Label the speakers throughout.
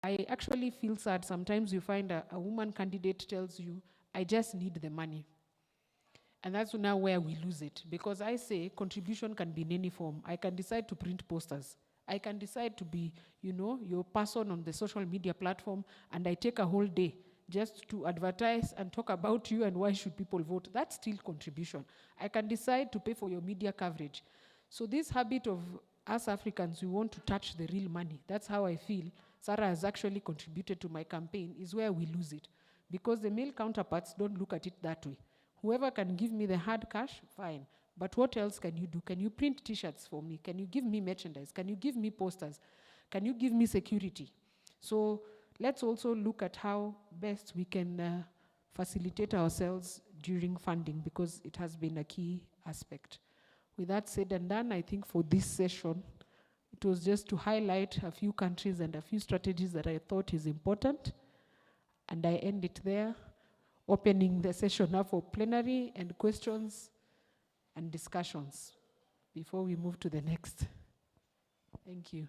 Speaker 1: I actually feel sad. Sometimes you find a woman candidate tells you, I just need the money. And that's now where we lose it. Because I say contribution can be in any form. I can decide to print posters. I can decide to be, your person on the social media platform, and I take a whole day just to advertise and talk about you and why should people vote. That's still contribution. I can decide to pay for your media coverage. So this habit of us Africans, we want to touch the real money. That's how I feel Sarah has actually contributed to my campaign, is where we lose it. Because the male counterparts don't look at it that way. Whoever can give me the hard cash, fine. But what else can you do? Can you print t-shirts for me? Can you give me merchandise? Can you give me posters? Can you give me security? So let's also look at how best we can facilitate ourselves during funding, because it has been a key aspect. With that said and done, I think for this session, it was just to highlight a few countries and a few strategies that I thought is important. And I end it there, opening the session up for plenary and questions and discussions before we move to the next. Thank you.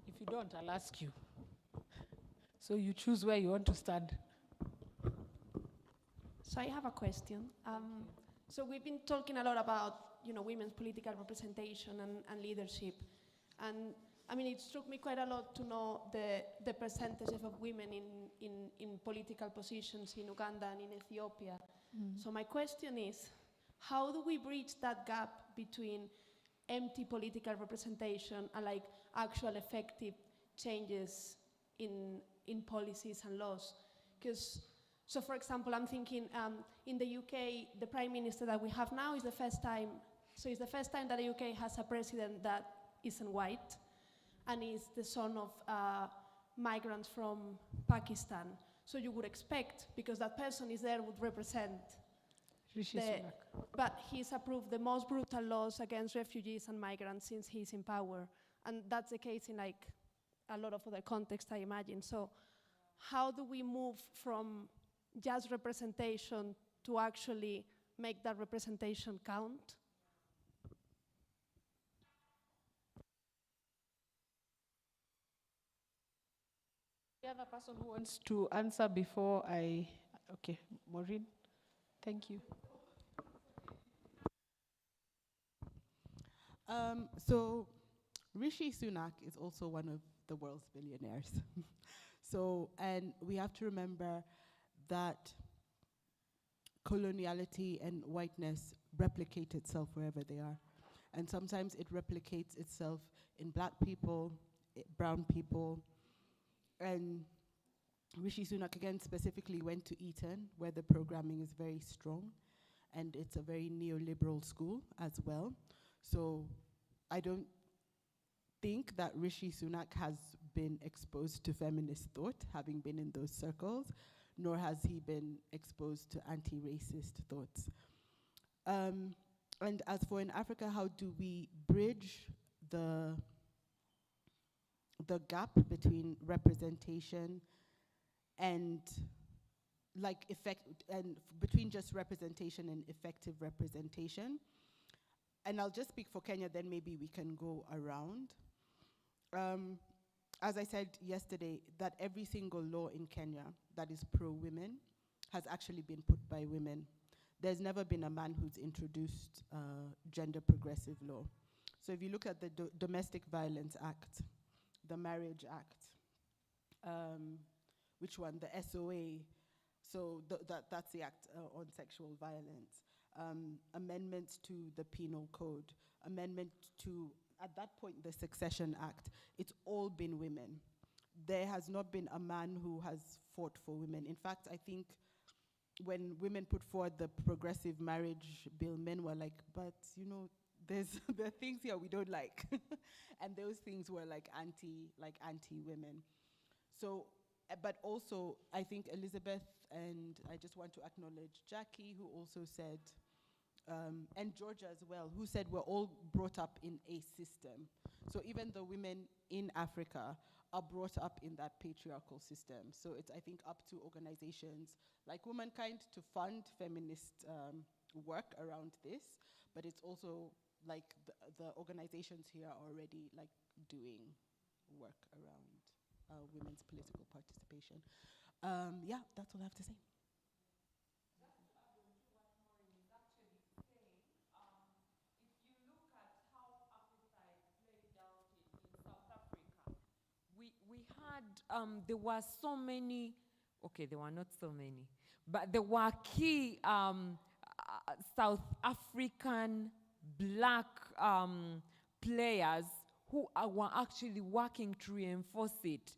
Speaker 1: If you don't, I'll ask you. So you choose where you want to stand.
Speaker 2: So I have a question. So we've been talking a lot about, women's political representation and leadership. And I mean, it struck me quite a lot to know the percentage of women in political positions in Uganda and in Ethiopia. So my question is, how do we bridge that gap between empty political representation and like actual effective changes in policies and laws? Because, so for example, I'm thinking in the UK, the Prime Minister that we have now is the first time, so it's the first time that the UK has a president that isn't white and is the son of migrants from Pakistan. So you would expect, because that person is there, would represent but he's approved the most brutal laws against refugees and migrants since he's in power. And that's the case in like a lot of other contexts, I imagine. So how do we move from just representation to actually make that representation count?
Speaker 1: The other person who wants to answer before okay, Maureen, thank you.
Speaker 3: So Rishi Sunak is also one of the world's billionaires. So, and we have to remember that coloniality and whiteness replicate itself wherever they are. And sometimes it replicates itself in black people, brown people. And Rishi Sunak, again, specifically went to Eton, where the programming is very strong. And it's a very neoliberal school as well. So I don't think that Rishi Sunak has been exposed to feminist thought, having been in those circles, nor has he been exposed to anti-racist thoughts. And as for in Africa, how do we bridge the gap between representation and between just representation and effective representation? And I'll just speak for Kenya, then maybe we can go around. As I said yesterday, that every single law in Kenya that is pro-women has actually been put by women. There's never been a man who's introduced gender progressive law. So if you look at the Domestic Violence Act, the Marriage Act, which one? The SOA. So that's the act on sexual violence. Amendments to the Penal Code, amendment to, at that point, the Succession Act. It's all been women. There has not been a man who has fought for women. In fact, I think when women put forward the progressive marriage bill, men were like, but there are things here we don't like. And those things were like anti-women. So, but also, I think Elizabeth, and I just want to acknowledge Jackie, who also said, and Georgia as well, who said we're all brought up in a system. So even the women in Africa are brought up in that patriarchal system. So it's, I think, up to organizations like Womankind to fund feminist work around this, but it's also like the organizations here are already like doing work around women's political participation. Yeah, that's all I have to say.
Speaker 4: We had, there were so many, okay, there were not so many, but there were key South African black players who were actually working to reinforce it.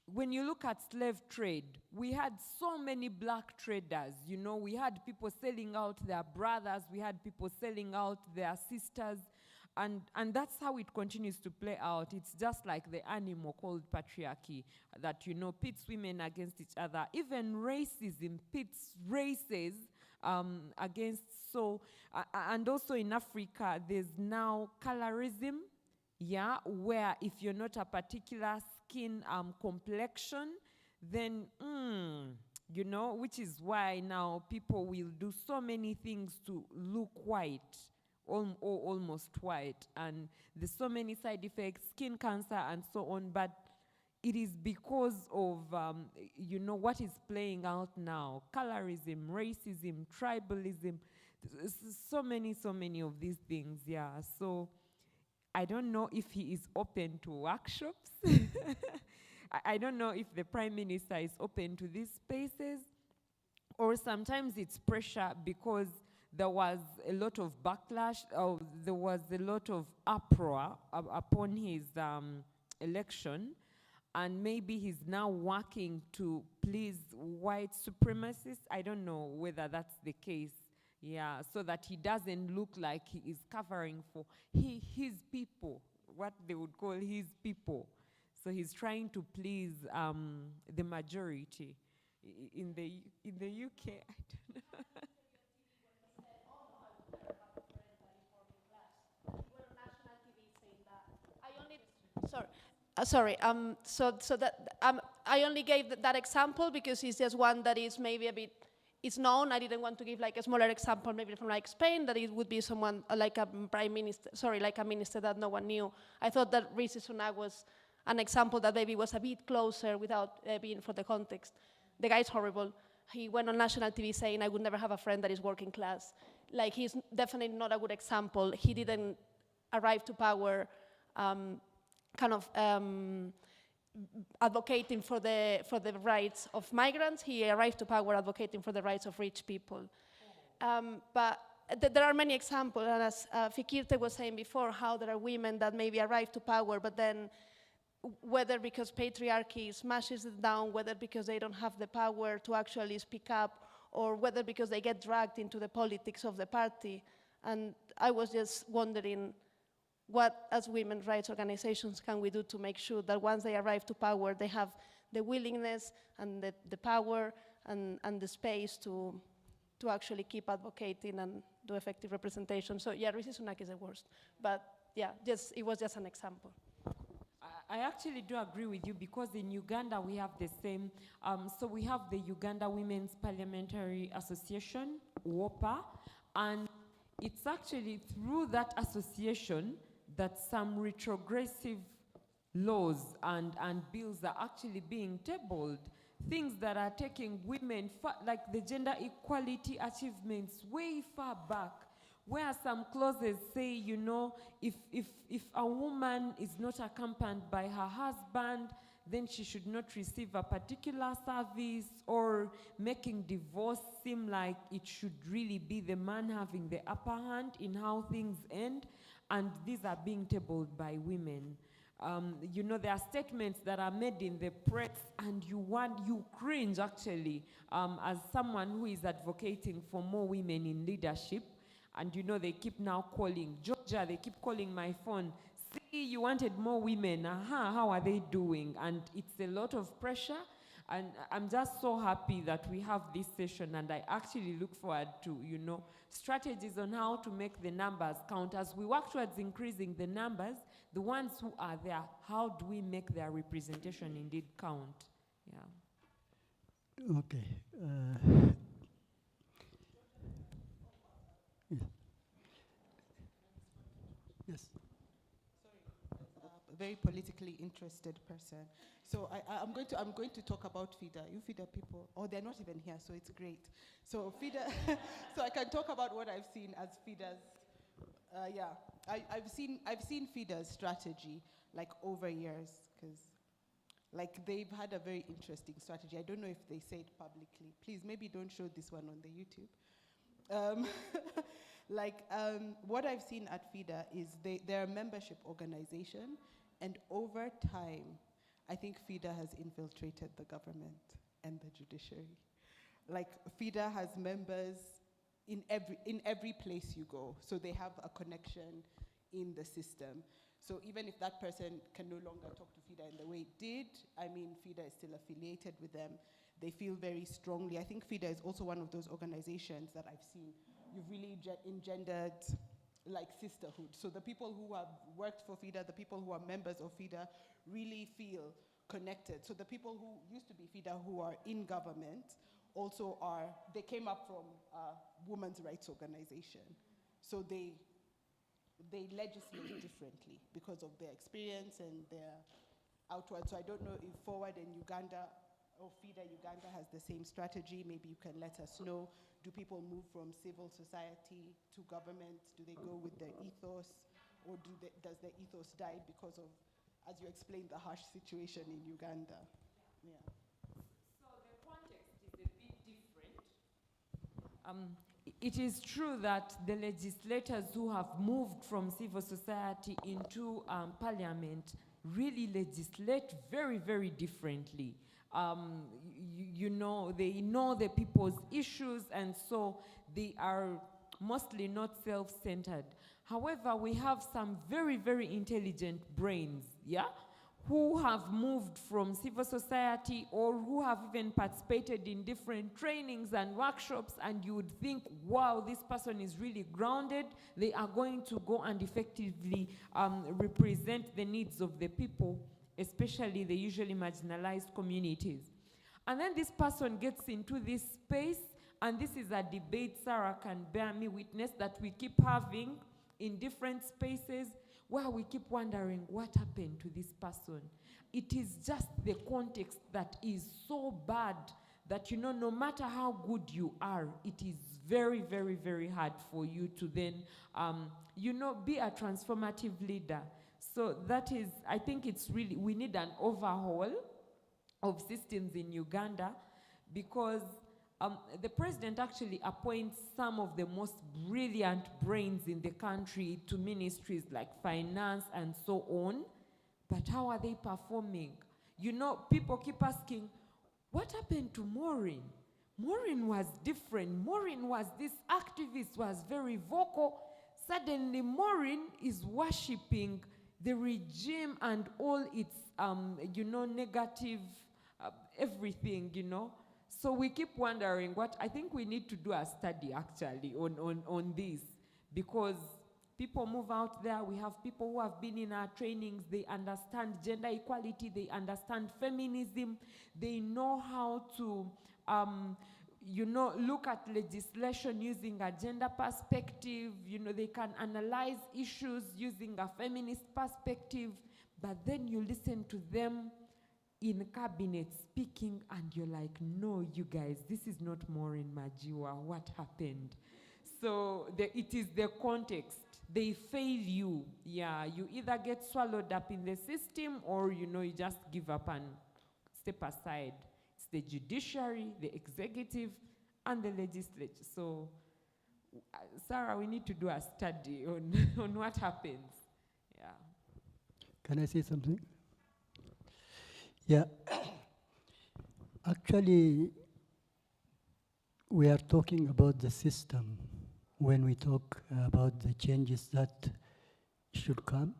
Speaker 4: When you look at slave trade, we had so many black traders, you know, we had people selling out their brothers, we had people selling out their sisters, and that's how it continues to play out. It's just like the animal called patriarchy that, you know, pits women against each other. Even racism pits races against, so, and also in Africa, there's now colorism, yeah, where if you're not a particular skin complexion, then, you know, which is why now people will do so many things to look white, almost white, and there's so many side effects, skin cancer and so on, but it is because of, you know, what is playing out now, colorism, racism, tribalism, so many of these things, yeah. So I don't know if he is open to workshops. I don't know if the Prime Minister is open to these spaces, or sometimes it's pressure because there was a lot of backlash, or there was a lot of uproar upon his election, and maybe he's now working to please white supremacists. I don't know whether that's the case, yeah, so that he doesn't look like he is covering for his people, what they would call his people. So he's trying to please the majority in the UK. I don't know.
Speaker 2: Sorry. So that I only gave that example because it's just one that is maybe a bit, it's known. I didn't want to give like a smaller example, maybe from like Spain, that it would be someone like a prime minister, like a minister that no one knew. I thought that Rishi Sunak was an example that maybe was a bit closer without being for the context. The guy's horrible. He went on national TV saying, I would never have a friend that is working class. Like, he's definitely not a good example. He didn't arrive to power advocating for the rights of migrants. He arrived to power advocating for the rights of rich people. But there are many examples, and as Fikirte was saying before, how there are women that maybe arrive to power, but then whether because patriarchy smashes it down, whether because they don't have the power to actually speak up, or whether because they get dragged into the politics of the party. And I was just wondering, what, as women's rights organizations, can we do to make sure that once they arrive to power, they have the willingness and the power and the space to actually keep advocating and do effective representation? So yeah, Rishi Sunak is the worst. But yeah, it was just an example.
Speaker 4: I actually do agree with you, because in Uganda we have the same, so we have the Uganda Women's Parliamentary Association, WOPA, and it's actually through that association that some retrogressive laws and bills are actually being tabled. Things that are taking women, like the gender equality achievements, way far back, where some clauses say, you know, if a woman is not accompanied by her husband, then she should not receive a particular service, or making divorce seem like it should really be the man having the upper hand in how things end, and these are being tabled by women. You know, there are statements that are made in the press, and you cringe actually, as someone who is advocating for more women in leadership. And you know, they keep now calling, Georgia, they keep calling my phone, see, you wanted more women, how are they doing? And it's a lot of pressure, and I'm just so happy that we have this session, and I actually look forward to, you know, strategies on how to make the numbers count. As we work towards increasing the numbers, the ones who are there, how do we make their representation indeed count? Yeah.
Speaker 5: Okay.
Speaker 3: very politically interested person. So I'm going to talk about FIDA. You FIDA people, oh, they're not even here, so it's great. So FIDA, so I can talk about what I've seen as FIDA's. I've seen FIDA's strategy like over years, because like they've had a very interesting strategy. I don't know if they say it publicly. Please, maybe don't show this one on the YouTube. What I've seen at FIDA is they're a membership organization, and over time, I think FIDA has infiltrated the government and the judiciary. Like FIDA has members in every place you go, so they have a connection in the system. So even if that person can no longer talk to FIDA in the way it did, I mean, FIDA is still affiliated with them. They feel very strongly. I think FIDA is also one of those organizations that I've seen. You've really engendered like sisterhood. So the people who have worked for FIDA, the people who are members of FIDA really feel connected. So the people who used to be FIDA who are in government also they came up from a women's rights organization. So they legislate differently because of their experience and their outward. So I don't know if FOWODE in Uganda or FIDA Uganda has the same strategy. Maybe you can let us know. Do people move from civil society to government? Do they go with their ethos? Or does the ethos die because of, as you explained, the harsh situation in Uganda? Yeah.
Speaker 4: So the context is a bit different. It is true that the legislators who have moved from civil society into parliament really legislate very, very differently. You know, they know the people's issues, and so they are mostly not self-centered. However, we have some very, very intelligent brains, yeah, who have moved from civil society or who have even participated in different trainings and workshops, and you would think, wow, this person is really grounded. They are going to go and effectively represent the needs of the people, especially the usually marginalized communities. And then this person gets into this space, and this is a debate Sarah can bear me witness that we keep having in different spaces, where we keep wondering what happened to this person. It is just the context that is so bad that, you know, no matter how good you are, it is very, very, very hard for you to then, you know, be a transformative leader. So that is, I think it's really, we need an overhaul of systems in Uganda, because the president actually appoints some of the most brilliant brains in the country to ministries like finance and so on. But how are they performing? You know, people keep asking, what happened to Maureen? Maureen was different. Maureen was this activist, was very vocal. Suddenly, Maureen is worshipping the regime and all its, you know, negative everything, you know. So we keep wondering what, I think we need to do a study actually on this, because people move out there. We have people who have been in our trainings. They understand gender equality. They understand feminism. They know how to, you know, look at legislation using a gender perspective. You know, they can analyze issues using a feminist perspective. But then you listen to them in cabinet speaking, and you're like, no, you guys, this is not Maureen Majiwa. What happened? So it is the context. They fail you. Yeah, you either get swallowed up in the system, or, you know, you just give up and step aside. It's the judiciary, the executive, and the legislature. So, Sarah, we need to do a study on what happens. Yeah.
Speaker 5: Can I say something? Yeah. Actually, we are talking about the system when we talk about the changes that should come.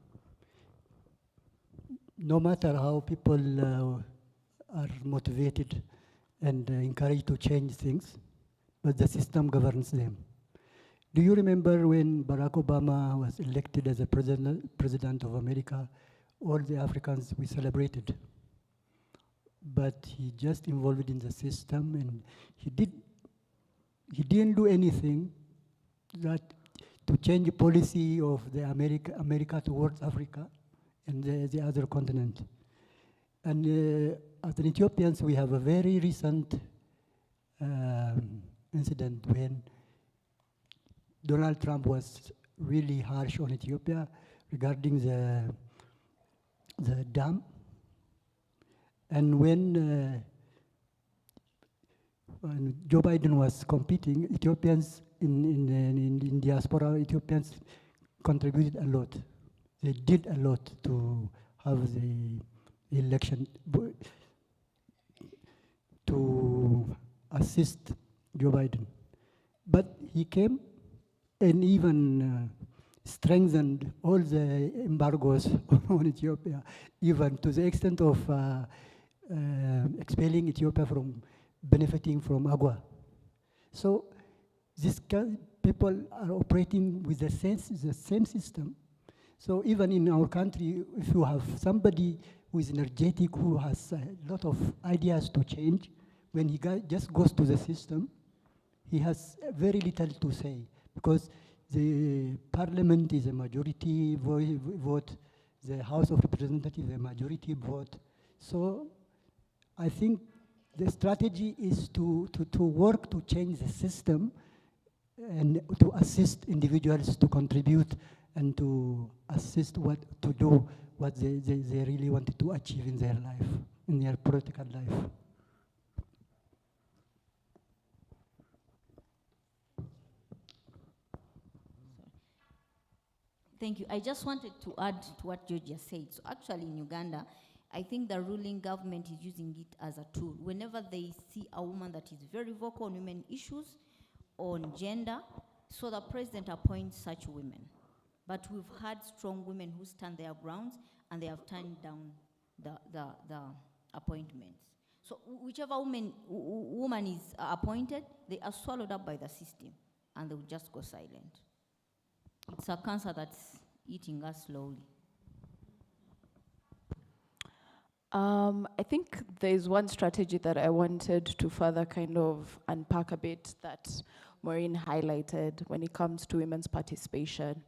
Speaker 5: No matter how people are motivated and encouraged to change things, but the system governs them. Do you remember when Barack Obama was elected as a president of America, all the Africans, we celebrated? But he just involved in the system, and he didn't do anything that to change the policy of the America towards Africa. in the other continent. And as an Ethiopians, we have a very recent incident when Donald Trump was really harsh on Ethiopia regarding the dam. And when Joe Biden was competing, Ethiopians in diaspora, Ethiopians contributed a lot. They did a lot to have the election, to assist Joe Biden. But he came and even strengthened all the embargoes on Ethiopia, even to the extent of expelling Ethiopia from benefiting from agua. So these people are operating with the same system. So even in our country, if you have somebody who is energetic, who has a lot of ideas to change, when he just goes to the system, he has very little to say, because the parliament is a majority vote, the House of Representatives a majority vote. So I think the strategy is to work to change the system and to assist individuals to contribute and to assist to do what they really wanted to achieve in their life, in their political life.
Speaker 6: Thank you. I just wanted to add to what Georgia said. So actually in Uganda, I think the ruling government is using it as a tool. Whenever they see a woman that is very vocal on women issues, on gender, so the president appoints such women. But we've had strong women who stand their grounds and they have turned down the appointments. So whichever woman is appointed, they are swallowed up by the system and they will just go silent. It's a cancer that's eating us slowly.
Speaker 7: I think there's one strategy that I wanted to further kind of unpack a bit that Maureen highlighted when it comes to women's participation.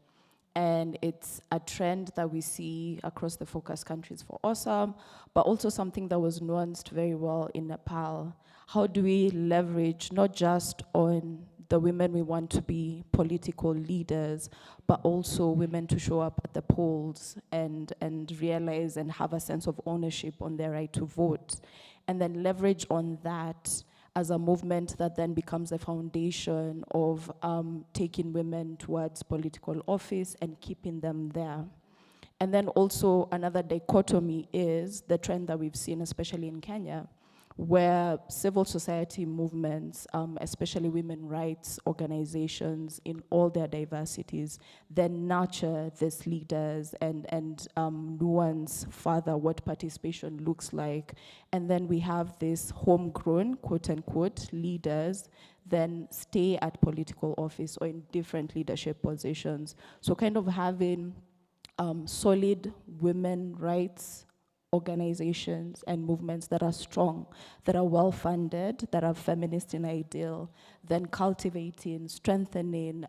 Speaker 7: And it's a trend that we see across the focus countries for AWESOME, but also something that was nuanced very well in Nepal. How do we leverage not just on the women we want to be political leaders, but also women to show up at the polls and realize and have a sense of ownership on their right to vote, and then leverage on that as a movement that then becomes the foundation of taking women towards political office and keeping them there. And then also another dichotomy is the trend that we've seen, especially in Kenya, where civil society movements, especially women rights organizations in all their diversities, then nurture these leaders and nuance further what participation looks like. And then we have this homegrown, quote unquote, leaders then stay at political office or in different leadership positions. So kind of having solid women rights organizations and movements that are strong, that are well-funded, that are feminist in ideal, then cultivating, strengthening,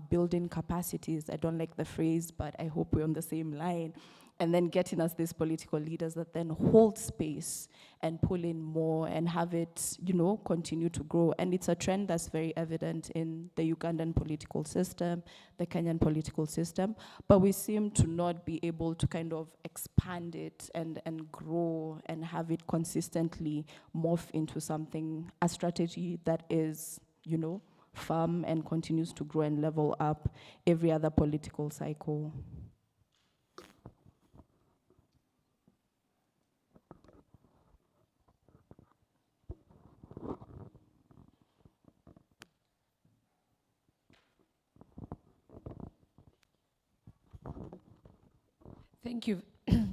Speaker 7: building capacities. I don't like the phrase, but I hope we're on the same line. And then getting us these political leaders that then hold space and pull in more and have it, you know, continue to grow. And it's a trend that's very evident in the Ugandan political system, the Kenyan political system, but we seem to not be able to kind of expand it and grow and have it consistently morph into something, a strategy that is, you know, firm and continues to grow and level up every other political cycle.
Speaker 1: Thank you.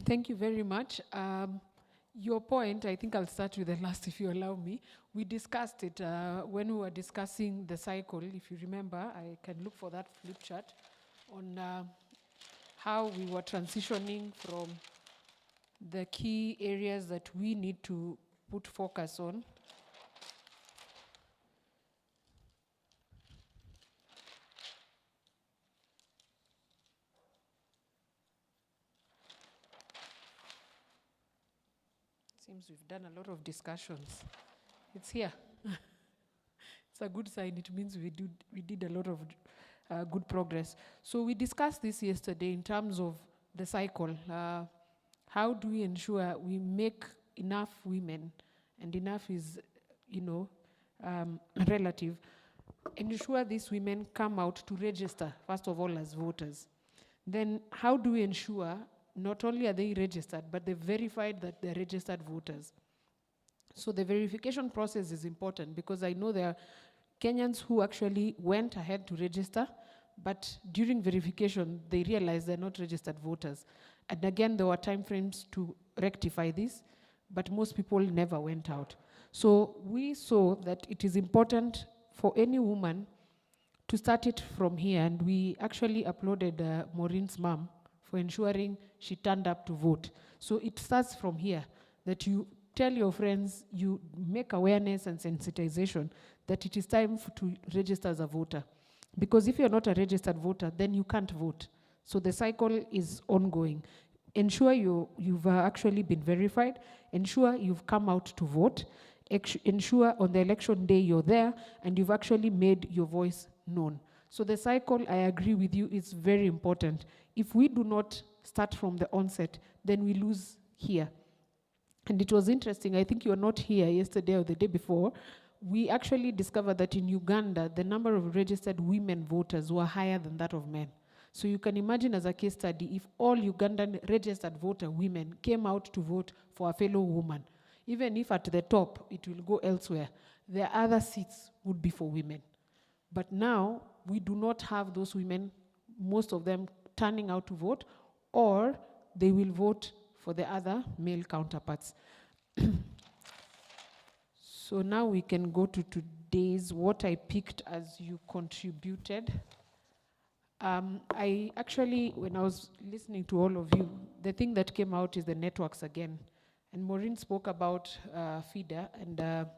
Speaker 1: Thank you very much. Your point, I think I'll start with the last, if you allow me. We discussed it when we were discussing the cycle. If you remember, I can look for that flip chart on how we were transitioning from the key areas that we need to put focus on. Seems we've done a lot of discussions. It's here. It's a good sign. It means we did a lot of good progress. So we discussed this yesterday in terms of the cycle. How do we ensure we make enough women, and enough is, relative, ensure these women come out to register, first of all, as voters. Then how do we ensure not only are they registered, but they're verified that they're registered voters? So the verification process is important, because I know there are Kenyans who actually went ahead to register, but during verification, they realized they're not registered voters. And again, there were timeframes to rectify this, but most people never went out. So we saw that it is important for any woman to start it from here, and we actually uploaded Maureen's mom for ensuring she turned up to vote. So it starts from here, that you tell your friends, you make awareness and sensitization that it is time to register as a voter. Because if you're not a registered voter, then you can't vote. So the cycle is ongoing. Ensure you've actually been verified. Ensure you've come out to vote. Ensure on the election day you're there and you've actually made your voice known. So the cycle, I agree with you, is very important. If we do not start from the onset, then we lose here. And it was interesting, I think you were not here yesterday or the day before, we actually discovered that in Uganda, the number of registered women voters were higher than that of men. So you can imagine as a case study, if all Ugandan registered voter women came out to vote for a fellow woman, even if at the top it will go elsewhere, the other seats would be for women. But now, we do not have those women, most of them turning out to vote, or they will vote for the other male counterparts. So now we can go to today's, what I picked as you contributed. I actually, when I was listening to all of you, the thing that came out is the networks again. And Maureen spoke about FIDA and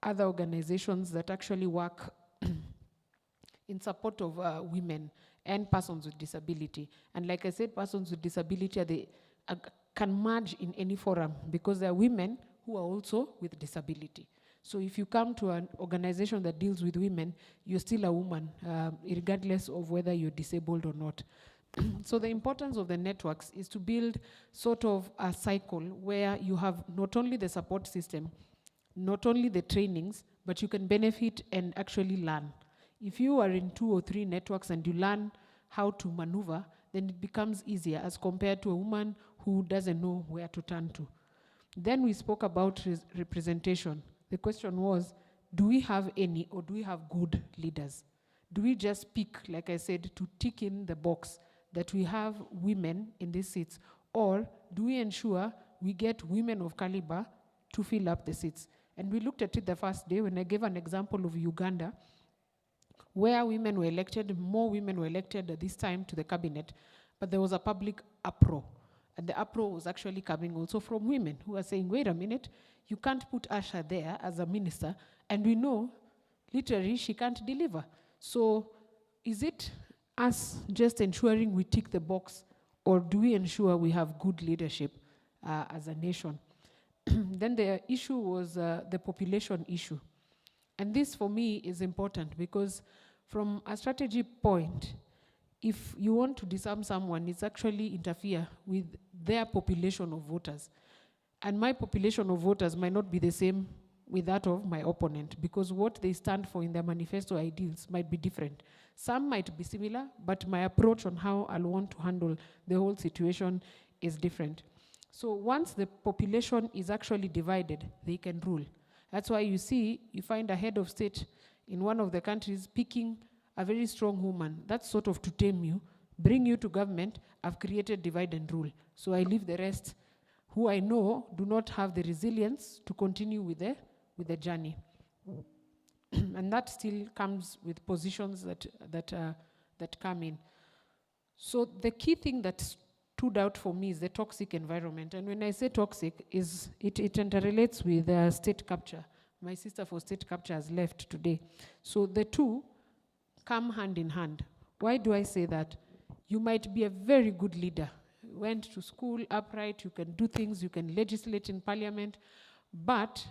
Speaker 1: other organizations that actually work in support of women and persons with disability. And like I said, persons with disability, they can merge in any forum, because there are women who are also with disability. So if you come to an organization that deals with women, you're still a woman, regardless of whether you're disabled or not. So the importance of the networks is to build sort of a cycle where you have not only the support system, not only the trainings, but you can benefit and actually learn. If you are in 2 or 3 networks and you learn how to maneuver, then it becomes easier as compared to a woman who doesn't know where to turn to. Then we spoke about representation. The question was, do we have any, or do we have good leaders? Do we just pick, like I said, to tick in the box that we have women in these seats, or do we ensure we get women of caliber to fill up the seats? And we looked at it the first day when I gave an example of Uganda, where women were elected, more women were elected at this time to the cabinet, but there was a public uproar. And the uproar was actually coming also from women who are saying, wait a minute, you can't put Asha there as a minister, and we know, literally, she can't deliver. So is it us just ensuring we tick the box, or do we ensure we have good leadership as a nation? Then the issue was the population issue. And this, for me, is important, because from a strategy point, if you want to disarm someone, it's actually interfere with their population of voters. And my population of voters might not be the same with that of my opponent, because what they stand for in their manifesto ideals might be different. Some might be similar, but my approach on how I'll want to handle the whole situation is different. So once the population is actually divided, they can rule. That's why you find a head of state in one of the countries picking a very strong woman. That's sort of to tame you, bring you to government. I've created divide and rule. So I leave the rest, who I know do not have the resilience to continue with the journey. And that still comes with positions that come in. So the key thing that stood out for me is the toxic environment. And when I say toxic, it interrelates with state capture. My sister for state capture has left today. So the two come hand in hand. Why do I say that? You might be a very good leader. went to school upright, you can do things, you can legislate in parliament, but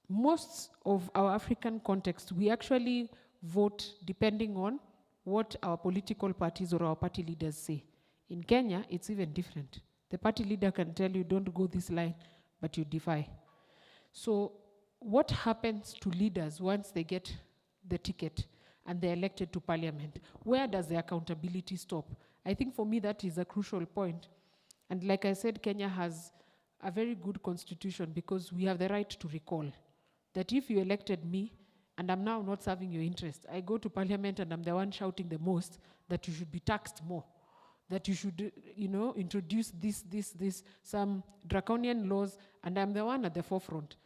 Speaker 1: most of our African context, we actually vote depending on what our political parties or our party leaders say. In Kenya, it's even different. The party leader can tell you, don't go this line, but you defy. So what happens to leaders once they get the ticket and they're elected to parliament? Where does the accountability stop? I think for me that is a crucial point. And like I said, Kenya has a very good constitution because we have the right to recall. That if you elected me and I'm now not serving your interest, I go to parliament and I'm the one shouting the most that you should be taxed more, that you should, introduce some draconian laws, and I'm the one at the forefront.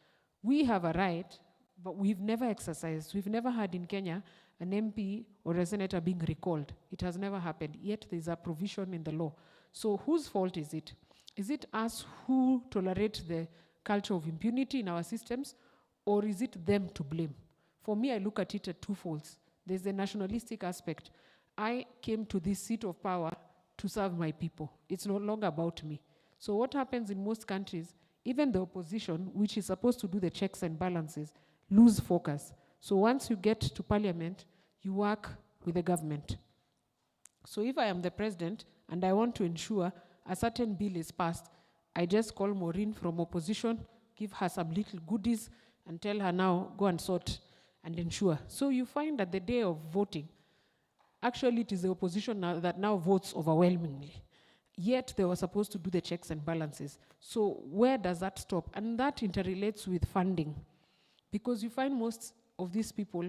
Speaker 1: We have a right, but we've never exercised. We've never had in Kenya an MP or a senator being recalled. It has never happened, yet there's a provision in the law. So whose fault is it? Is it us who tolerate the culture of impunity in our systems, or is it them to blame? For me, I look at it at two folds. There's the nationalistic aspect. I came to this seat of power to serve my people. It's no longer about me. So what happens in most countries, even the opposition, which is supposed to do the checks and balances, lose focus. So once you get to parliament, you work with the government. So if I am the president and I want to ensure a certain bill is passed, I just call Maureen from opposition, give her some little goodies, and tell her now, go and sort and ensure. So you find that the day of voting, actually it is the opposition that now votes overwhelmingly. Yet they were supposed to do the checks and balances. So where does that stop? And that interrelates with funding. Because you find most of these people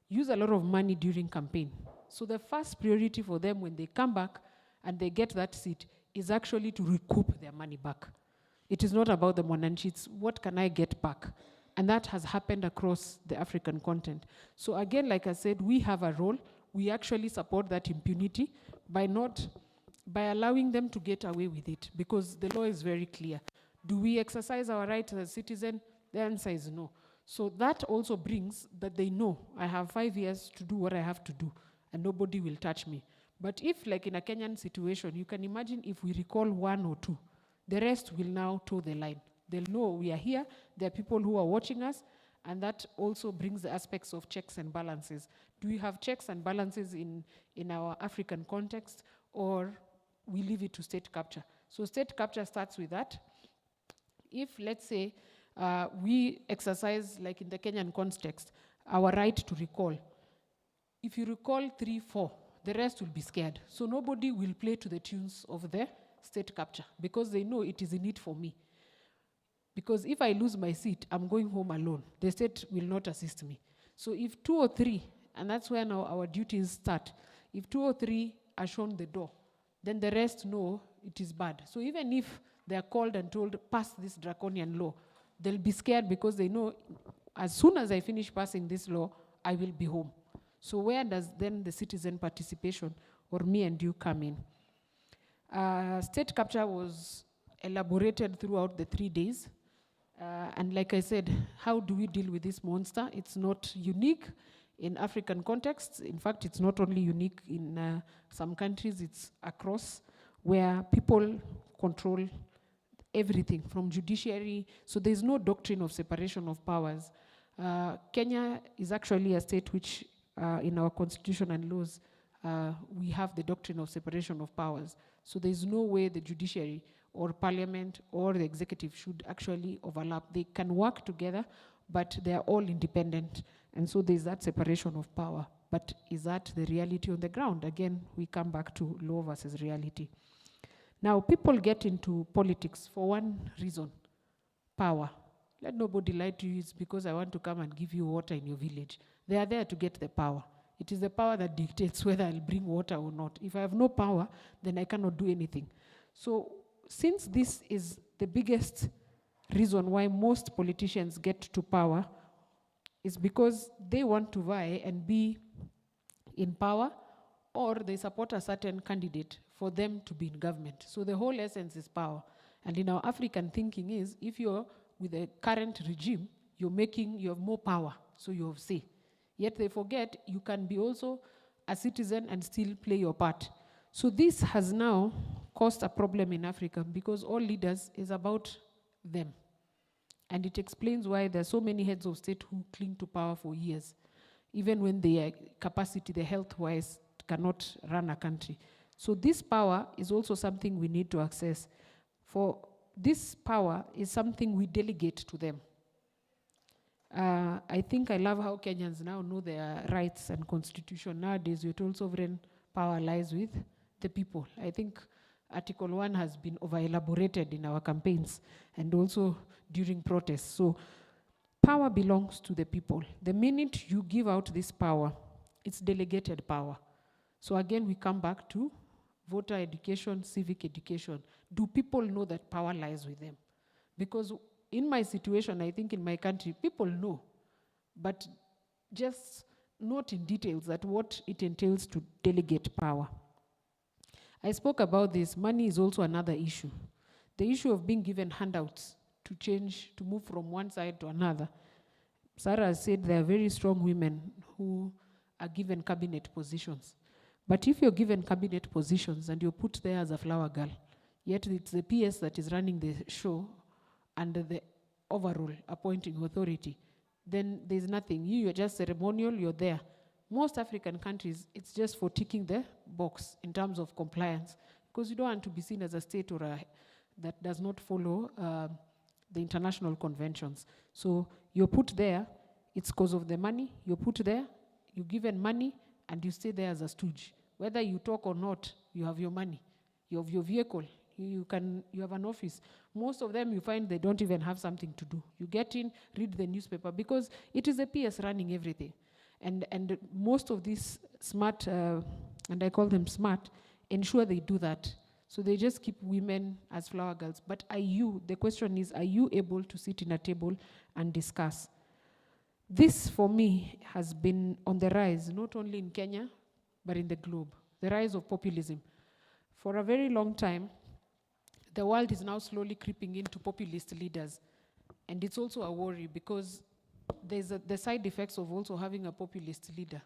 Speaker 1: use a lot of money during campaign. So the first priority for them when they come back and they get that seat is actually to recoup their money back. It is not about the Mwananchi, it's what can I get back? And that has happened across the African continent. So again, like I said, we have a role. We actually support that impunity by allowing them to get away with it, because the law is very clear. Do we exercise our rights as a citizen? The answer is no. So that also brings that they know I have 5 years to do what I have to do and nobody will touch me. But if, like in a Kenyan situation, you can imagine if we recall 1 or 2, the rest will now toe the line. They'll know we are here, there are people who are watching us, and that also brings the aspects of checks and balances. Do we have checks and balances in our African context, or we leave it to state capture? So state capture starts with that. If, let's say, we exercise, like in the Kenyan context, our right to recall. If you recall 3, 4, the rest will be scared. So nobody will play to the tunes of the state capture because they know it is in it for me. Because if I lose my seat, I'm going home alone. The state will not assist me. So if 2 or 3, and that's where now our duties start, if 2 or 3 are shown the door, then the rest know it is bad. So even if they are called and told, pass this draconian law, they'll be scared because they know as soon as I finish passing this law, I will be home. So where does then the citizen participation or me and you come in? State capture was elaborated throughout the 3 days. And like I said, how do we deal with this monster? It's not unique in African contexts. In fact, it's not only unique in some countries, it's across where people control everything from judiciary. So there's no doctrine of separation of powers. Kenya is actually a state which in our constitution and laws, we have the doctrine of separation of powers. So there's no way the judiciary or parliament or the executive should actually overlap. They can work together, but they are all independent. And so there's that separation of power. But is that the reality on the ground? Again, we come back to law versus reality. Now, people get into politics for one reason, power. Let nobody lie to you, it's because I want to come and give you water in your village. They are there to get the power. It is the power that dictates whether I'll bring water or not. If I have no power, then I cannot do anything. So since this is the biggest reason why most politicians get to power, is because they want to vie and be in power, or they support a certain candidate for them to be in government. So the whole essence is power. And in our African thinking is, if you're with the current regime, you have more power, so you have say. Yet they forget you can be also a citizen and still play your part. So this has now caused a problem in Africa because all leaders is about them. And it explains why there are so many heads of state who cling to power for years, even when their capacity, the health-wise, cannot run a country. So this power is also something we need to access. For this power is something we delegate to them. I think I love how Kenyans now know their rights and constitution. Nowadays, we're told sovereign power lies with the people. I think Article 1 has been over-elaborated in our campaigns and also during protests. So power belongs to the people. The minute you give out this power, it's delegated power. So again, we come back to voter education, civic education. Do people know that power lies with them? Because in my situation, I think in my country, people know, but just not in details that what it entails to delegate power. I spoke about this. Money is also another issue. The issue of being given handouts to change, to move from one side to another. Sarah said there are very strong women who are given cabinet positions. But if you're given cabinet positions and you're put there as a flower girl, yet it's the PS that is running the show under the overall appointing authority, then there's nothing. You're just ceremonial, you're there. Most African countries, it's just for ticking the box in terms of compliance, because you don't want to be seen as a state or that does not follow the international conventions. So you're put there, it's because of the money, you're put there, you're given money, and you stay there as a stooge. Whether you talk or not, you have your money, you have your vehicle, you have an office. Most of them you find they don't even have something to do. You get in, read the newspaper, because it is the PS running everything. And most of these smart, and I call them smart, ensure they do that. So they just keep women as flower girls. But the question is, are you able to sit in a table and discuss? This, for me, has been on the rise, not only in Kenya, but in the globe. The rise of populism. For a very long time, the world is now slowly creeping into populist leaders. And it's also a worry because there's the side effects of also having a populist leader.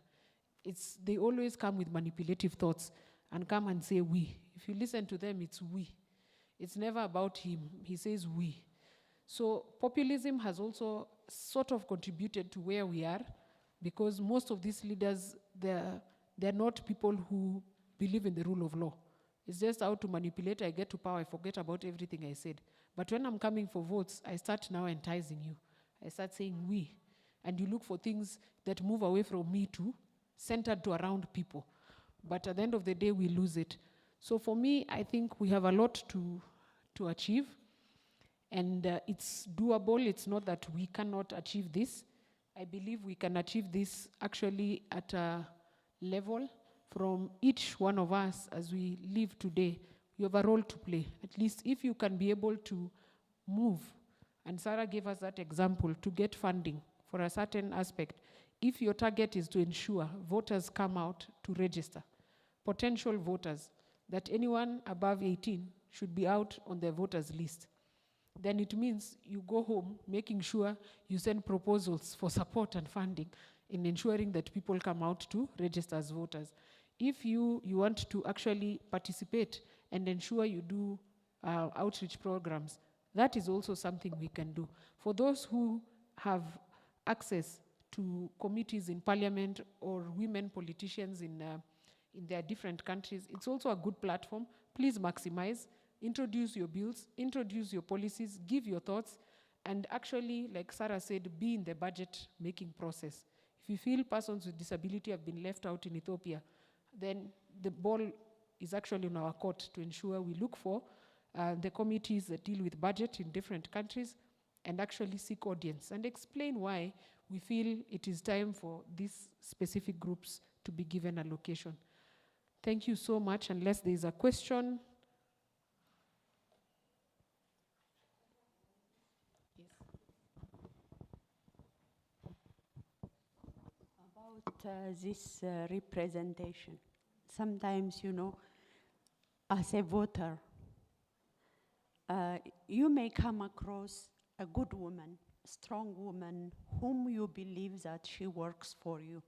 Speaker 1: They always come with manipulative thoughts and come and say we. If you listen to them, it's we. It's never about him. He says we. So populism has also sort of contributed to where we are, because most of these leaders, they're not people who believe in the rule of law. It's just how to manipulate. I get to power, I forget about everything I said. But when I'm coming for votes, I start now enticing you. I start saying we. And you look for things that move away from me too, centered to around people. But at the end of the day, we lose it. So for me, I think we have a lot to achieve. And it's doable. It's not that we cannot achieve this. I believe we can achieve this actually at a level from each one of us as we live today. You have a role to play. At least if you can be able to move, and Sarah gave us that example, to get funding for a certain aspect. If your target is to ensure voters come out to register, potential voters, that anyone above 18 should be out on the voters list, then it means you go home making sure you send proposals for support and funding in ensuring that people come out to register as voters. If you want to actually participate and ensure you do outreach programs, that is also something we can do. For those who have access to committees in parliament or women politicians in their different countries, it's also a good platform. Please maximize, introduce your bills, introduce your policies, give your thoughts, and actually, like Sarah said, be in the budget-making process. If you feel persons with disability have been left out in Ethiopia, then the ball is actually on our court to ensure we look for the committees that deal with budget in different countries and actually seek audience and explain why we feel it is time for these specific groups to be given allocation. Thank you so much. Unless there is a question.
Speaker 8: About this representation. Sometimes, as a voter, you may come across a good woman, a strong woman, whom you believe that she works for you.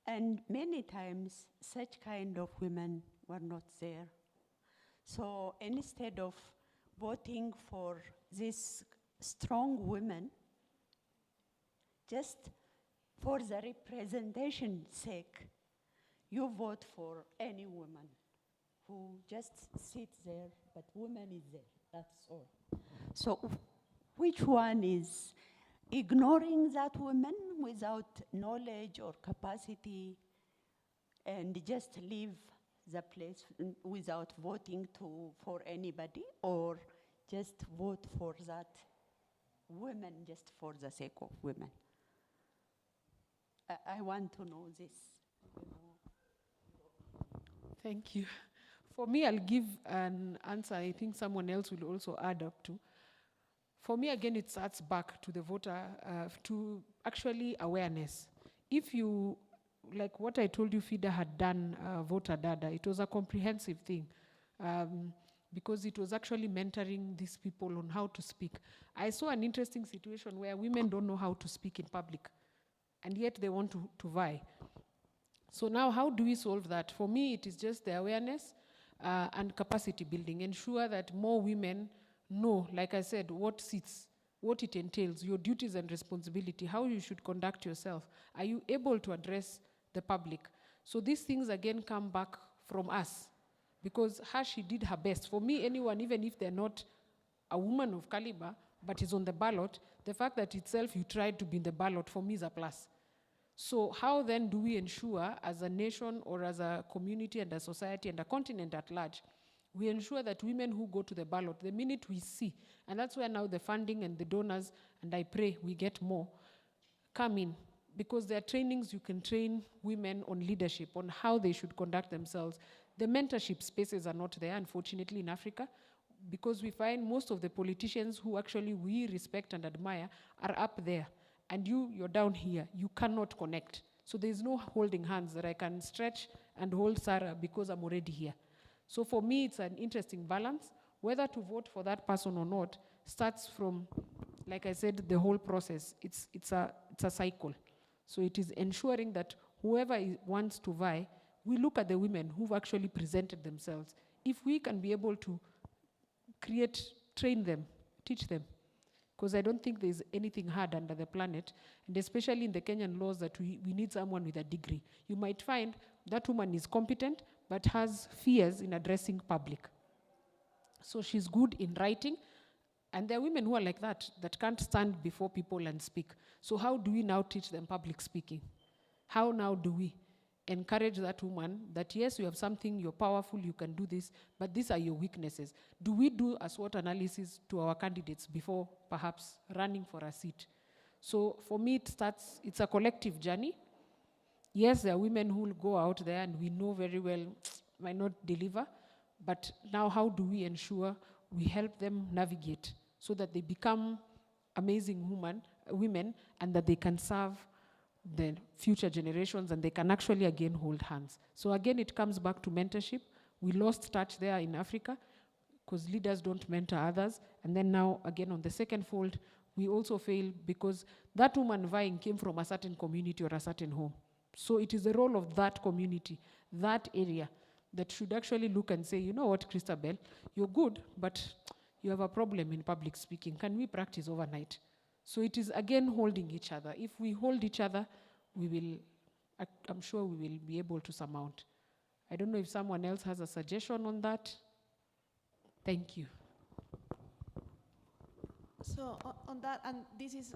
Speaker 8: And many times, such kind of women were not there. So instead of voting for these strong women, just for the representation sake, you vote for any woman who just sits there, but woman is there, that's all. So which one is ignoring that woman without knowledge or capacity and just leave the place without voting for anybody, or just vote for that women just for the sake of women? I want to know this.
Speaker 1: Thank you. For me, I'll give an answer I think someone else will also add up to. For me, again, it starts back to the voter, to actually awareness. If you, like what I told you FIDA had done, Voter Data, it was a comprehensive thing because it was actually mentoring these people on how to speak. I saw an interesting situation where women don't know how to speak in public, and yet they want to vie. So now how do we solve that? For me, it is just the awareness and capacity building. Ensure that more women know, like I said, what seats, what it entails, your duties and responsibility, how you should conduct yourself. Are you able to address the public? So these things again come back from us, because she did her best. For me, anyone, even if they're not a woman of caliber, but is on the ballot, the fact that itself you tried to be in the ballot, for me is a plus. So how then do we ensure as a nation or as a community and a society and a continent at large, we ensure that women who go to the ballot, the minute we see, and that's where now the funding and the donors, and I pray we get more, come in. Because there are trainings you can train women on leadership, on how they should conduct themselves. The mentorship spaces are not there, unfortunately, in Africa, because we find most of the politicians who actually we respect and admire are up there. And you're down here, you cannot connect. So there's no holding hands that I can stretch and hold Sarah because I'm already here. So for me, it's an interesting balance. Whether to vote for that person or not starts from, like I said, the whole process. It's a cycle. So it is ensuring that whoever wants to vie, we look at the women who've actually presented themselves. If we can be able to train them, teach them, because I don't think there's anything hard under the planet, and especially in the Kenyan laws that we need someone with a degree. You might find that woman is competent, but has fears in addressing public. So she's good in writing, and there are women who are like that can't stand before people and speak. So how do we now teach them public speaking? How now do we encourage that woman that yes, you have something, you're powerful, you can do this, but these are your weaknesses? Do we do a SWOT analysis to our candidates before perhaps running for a seat? So for me, it's a collective journey. Yes, there are women who will go out there and we know very well might not deliver, but now how do we ensure we help them navigate so that they become amazing women and that they can serve the future generations and they can actually again hold hands. So again, it comes back to mentorship. We lost touch there in Africa because leaders don't mentor others. And then now again on the second fold, we also fail because that woman vying came from a certain community or a certain home. So it is the role of that community, that area, that should actually look and say, you know what, Christabel, you're good, but you have a problem in public speaking. Can we practice overnight? So it is again holding each other. If we hold each other, I'm sure we will be able to surmount. I don't know if someone else has a suggestion on that. Thank you.
Speaker 2: So on that, and this is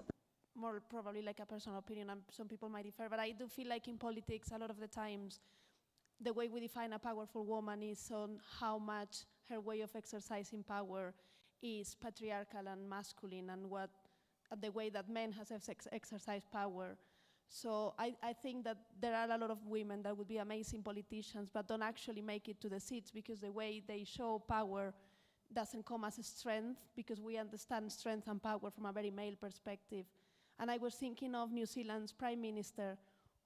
Speaker 2: more probably like a personal opinion, and some people might differ, but I do feel like in politics, a lot of the times, the way we define a powerful woman is on how much her way of exercising power is patriarchal and masculine, and the way that men have exercised power. So I think that there are a lot of women that would be amazing politicians, but don't actually make it to the seats because the way they show power doesn't come as a strength, because we understand strength and power from a very male perspective. And I was thinking of New Zealand's Prime Minister,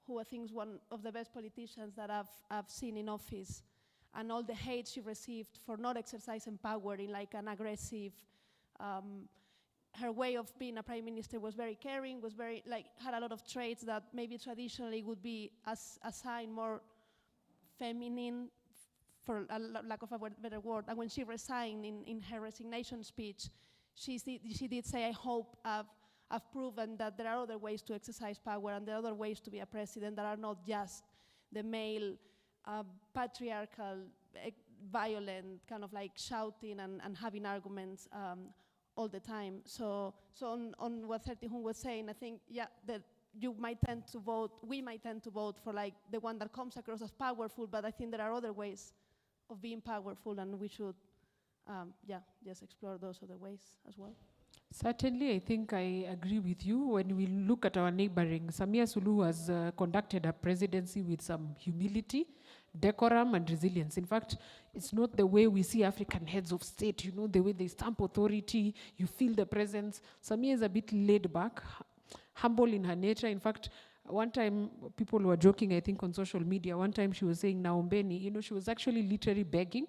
Speaker 2: who I think is one of the best politicians that I've seen in office, and all the hate she received for not exercising power in like an aggressive, her way of being a prime minister was very caring, was very, had a lot of traits that maybe traditionally would be assigned more feminine for lack of a better word. And when she resigned in her resignation speech, she did say, I hope I've proven that there are other ways to exercise power and there are other ways to be a president that are not just the male, patriarchal, violent, kind of like shouting and having arguments all the time. So on what 30 was saying, I think, yeah, that you might tend to vote, we might tend to vote for like the one that comes across as powerful, but I think there are other ways of being powerful, and we should, just explore those other ways as well.
Speaker 1: Certainly, I think I agree with you. When we look at our neighboring, Samia Suluhu has conducted her presidency with some humility, decorum, and resilience. In fact, it's not the way we see African heads of state, the way they stamp authority, you feel the presence. Samia is a bit laid back, humble in her nature. In fact, one time, people were joking, I think, on social media. One time she was saying, Naombeni, she was actually literally begging.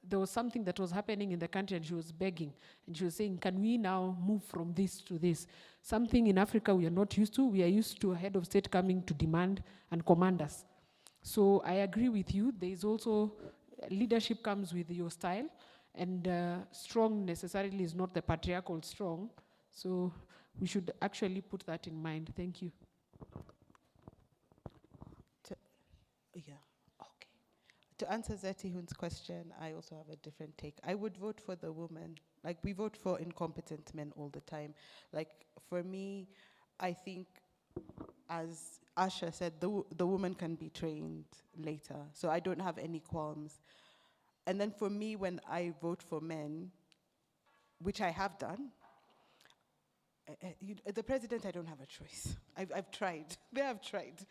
Speaker 1: There was something that was happening in the country and she was begging. And she was saying, can we now move from this to this? Something in Africa we are not used to. We are used to a head of state coming to demand and command us. So I agree with you. There is also, leadership comes with your style, and strong necessarily is not the patriarchal strong. So we should actually put that in mind. Thank you.
Speaker 3: To answer Zetihun's question, I also have a different take. I would vote for the woman. Like, we vote for incompetent men all the time. Like, for me, I think, as Asha said, the woman can be trained later. So I don't have any qualms. And then for me, when I vote for men, which I have done, the president, I don't have a choice. I've tried. They have tried.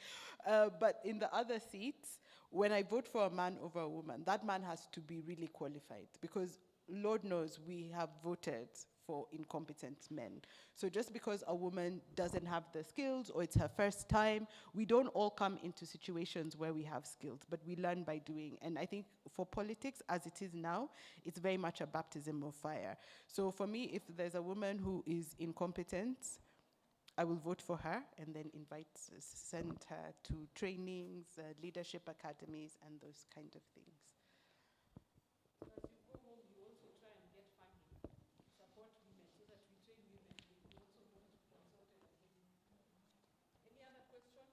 Speaker 3: But in the other seats, when I vote for a man over a woman, that man has to be really qualified, because Lord knows we have voted for incompetent men. So just because a woman doesn't have the skills or it's her first time, we don't all come into situations where we have skills, but we learn by doing. And I think for politics, as it is now, it's very much a baptism of fire. So for me, if there's a woman who is incompetent, I will vote for her and then send her to trainings, leadership academies, and those kind of things.
Speaker 1: So as you go home, you also try and get funding to support women so that we train women. We also go to consult again. Any other question?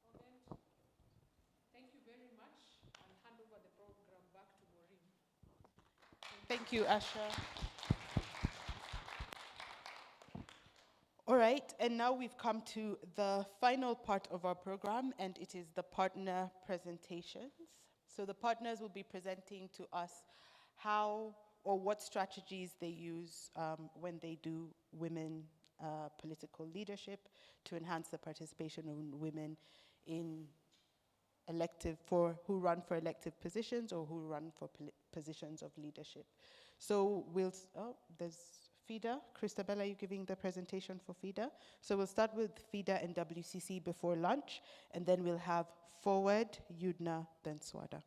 Speaker 1: Comment? Thank you very much. I'll hand over the program back to Maureen.
Speaker 3: Thank you, Asha. All right, and now we've come to the final part of our program, and it is the partner presentations. So the partners will be presenting to us how or what strategies they use when they do women political leadership to enhance the participation of women in who run for elective positions or who run for positions of leadership. So there's FIDA. Christabella, are you giving the presentation for FIDA? So we'll start with FIDA and WCC before lunch, and then we'll have FOWODE, UDNA, then SWDA.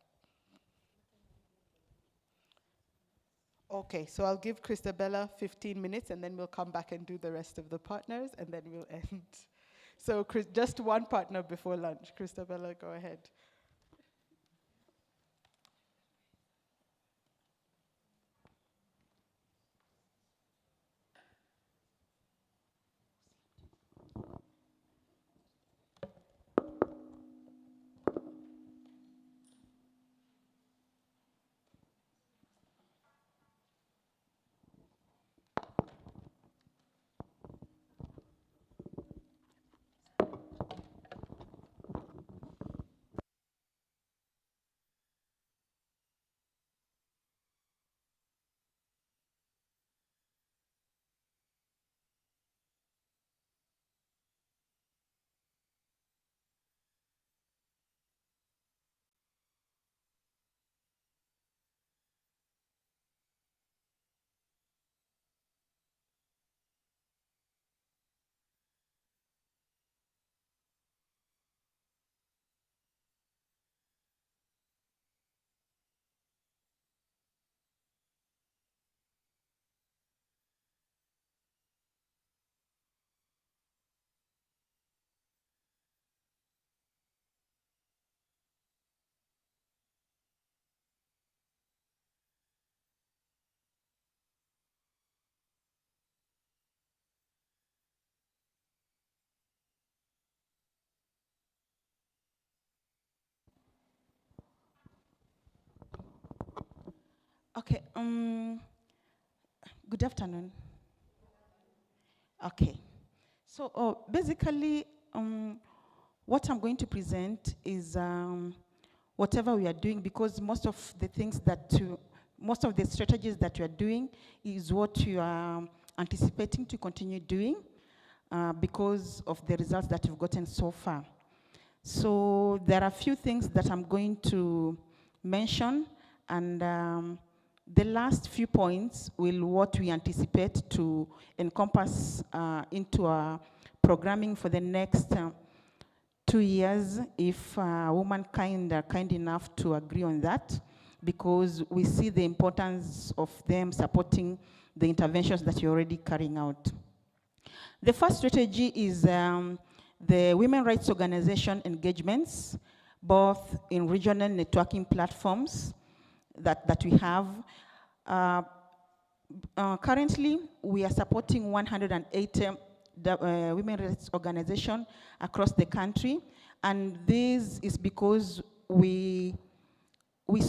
Speaker 3: Okay, so I'll give Christabella 15 minutes, and then we'll come back and do the rest of the partners, and then we'll end. So just one partner before lunch. Christabella, go ahead.
Speaker 9: Okay. Good afternoon. Okay. So basically, what I'm going to present is whatever we are doing, because most of the things most of the strategies that you are doing is what you are anticipating to continue doing because of the results that you've gotten so far. So there are a few things that I'm going to mention, and the last few points will what we anticipate to encompass into our programming for the next 2 years, if Womankind are kind enough to agree on that, because we see the importance of them supporting the interventions that you're already carrying out. The first strategy is the women rights organization engagements, both in regional networking platforms that we have. Currently, we are supporting 180 women rights organizations across the country, and this is because we